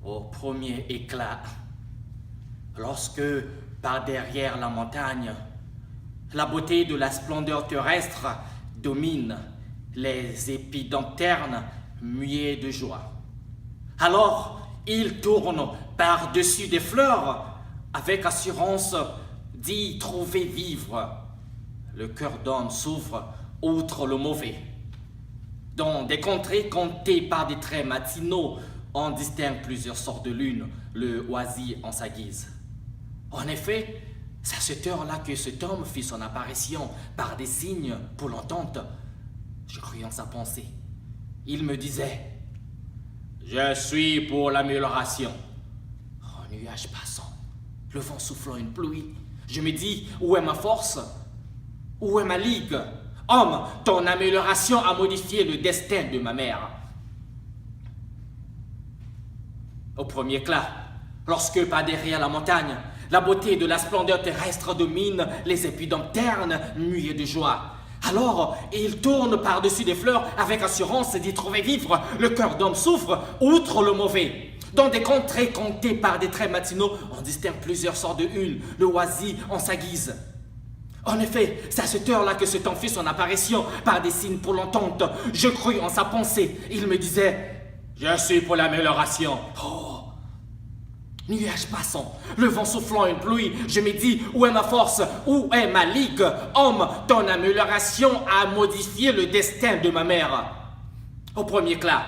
Au premier éclat, lorsque, par derrière la montagne, la beauté de la splendeur terrestre domine les épidoptères muets de joie. Alors, il tourne par-dessus des fleurs avec assurance d'y trouver vivre. Le cœur d'homme s'ouvre outre le mauvais. Dans des contrées comptées par des traits matinaux, on distingue plusieurs sortes de lune, le oisit en sa guise. En effet, c'est à cette heure-là que cet homme fit son apparition par des signes pour l'entente. Je crus en sa pensée. Il me disait « Je suis pour l'amélioration. » Un nuage passant, le vent soufflant une pluie. Je me dis « Où est ma force? Où est ma ligue? Homme, ton amélioration a modifié le destin de ma mère. » Au premier éclat, lorsque par derrière la montagne, la beauté de la splendeur terrestre domine les épidoptères muets de joie. Alors, il tourne par-dessus des fleurs avec assurance d'y trouver vivre. Le cœur d'homme souffre, outre le mauvais. Dans des contrées comptées par des traits matinaux, on distingue plusieurs sortes de hules, le oisit en sa guise. En effet, c'est à cette heure-là que cet homme fit son apparition par des signes pour l'entente. Je crus en sa pensée. Il me disait « Je suis pour l'amélioration. » Oh! Nuage passant, le vent soufflant une pluie, je me dis, où est ma force? Où est ma ligue? Homme, ton amélioration a modifié le destin de ma mère. Au premier éclat,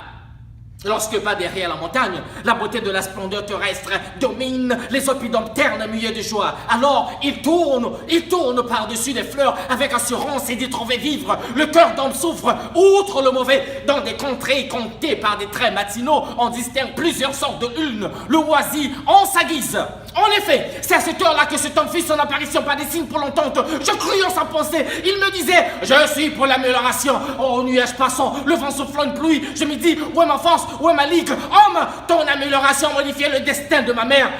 lorsque pas derrière la montagne, la beauté de la splendeur terrestre domine les épidoptères muets de joie. Alors, il tourne par-dessus les fleurs avec assurance et d'y trouver vivre. Le cœur d'homme souffre, outre le mauvais. Dans des contrées comptées par des traits matinaux, on distingue plusieurs sortes de lunes, le oisit en sa guise. En effet, c'est à cette heure-là que cet homme fit son apparition par des signes pour l'entente. Je crus en sa pensée. Il me disait, je suis pour l'amélioration. Oh, nuage passant, le vent soufflant une pluie. Je me dis, où est ma force? Où est ma ligue? Homme, ton amélioration a modifié le destin de ma mère.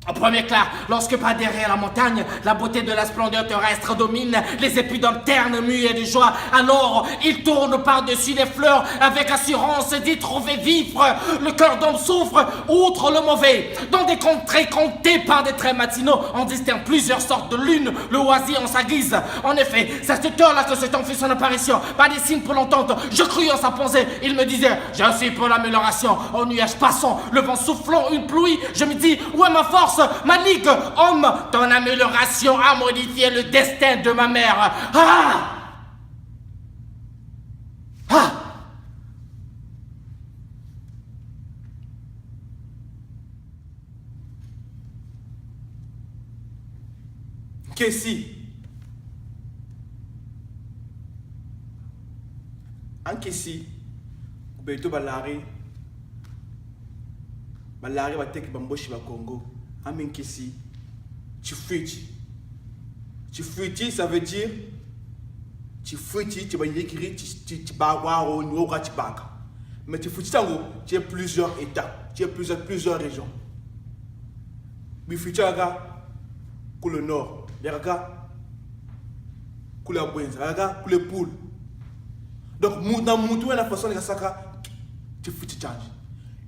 Au premier éclat, lorsque par derrière la montagne, la beauté de la splendeur terrestre domine les épidoptères muets de joie, alors il tourne par-dessus les fleurs avec assurance d'y trouver vivre. Le cœur d'homme souffre, outre le mauvais. Dans des contrées comptées par des traits matinaux, on distingue plusieurs sortes de lunes, le oisit en sa guise. En effet, c'est à cette heure-là que cet homme fit son apparition, par des signes pour l'entente. Je crus en sa pensée. Il me disait, je suis pour l'amélioration. Au nuage passant, le vent soufflant une pluie, je me dis, où est ma force? Ma ligue, homme, ton amélioration a modifié le destin de ma mère. Ah! Ah! Kessi. Kessi. Beto balari. Balari va teki bamboshi ba Congo. Amen Kessi. Tu fuis. Tu fuis, ça veut dire tu fuis, tu vas y écrire, tu vas avoir au niveau tu vas. Mais tu fuis, tu as plusieurs étapes, tu as plusieurs régions. Bifuchaga, pour le nord, Yaraga, pour la Buenza, Yaraga, pour les poules. Donc, dans mon tour, la façon de Saka, tu fuis, tu changes.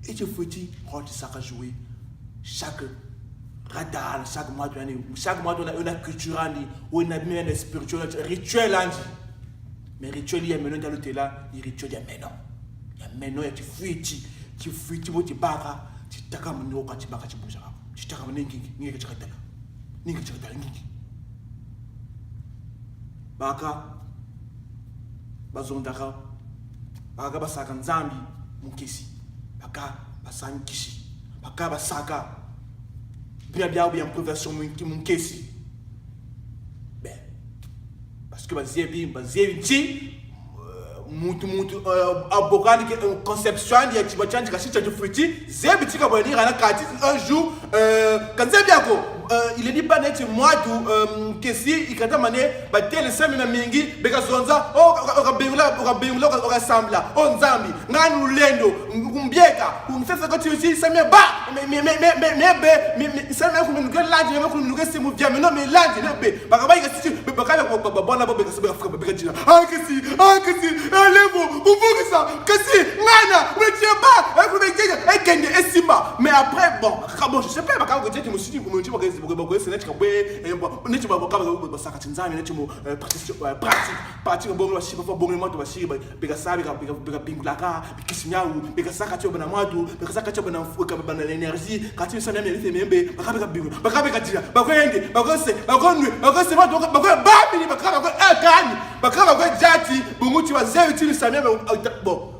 Et tu fuis, tu vas jouer chaque radal chaque mois on a une culture on a une spirituel rituel mais rituel il y a maintenant dans l'hôtel là il rituel il y a maintenant tu fuis tu baka tu taka mno ka tu baka tu bouge tu taka ningi baka bazondaka baka basaka nzambi mukisi baka basankishi baka basaka bien progression mon kesi ben parce que baziebi mutu abogani conception ya chibachanje kashicha de fruiti zebi tika boni rana kati un jour quand zebi yako il est dit pas net moi du kesi ikata mané ba tele sami na mingi beka zonza okabengula okasambla onzambi ngani ulendo kumbyeka kumfesa ko tisi sami ba me sami ko nuke lanje me ko nuke simu vya me no me lanje ne be baka ikasi baka bona bo beka sabeka fuka beka jina kesi allez-vous vous ça kesi ngana wetie ba ko be ekende esima mais après bon je sais pas baka ko tete musiti ko munti baka c'est net kabwe net baka saka tinzami net mo pratique bon wa shiba bon moto wa shiba beka sabi beka pingulaka bikisinyau beka saka tyo bana moto beka saka tyo bana fuka bana l'énergie quand tu sonne me membe baka bingu baka tira baka yende baka se baka babi baka akani baka jati bunguti wa zero tili samia bon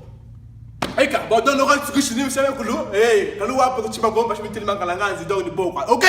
eka bon dans l'oreille tu kushini mseme kulu kalu wapo kuchima gomba shmitili mangalanganzi donc ni bon OK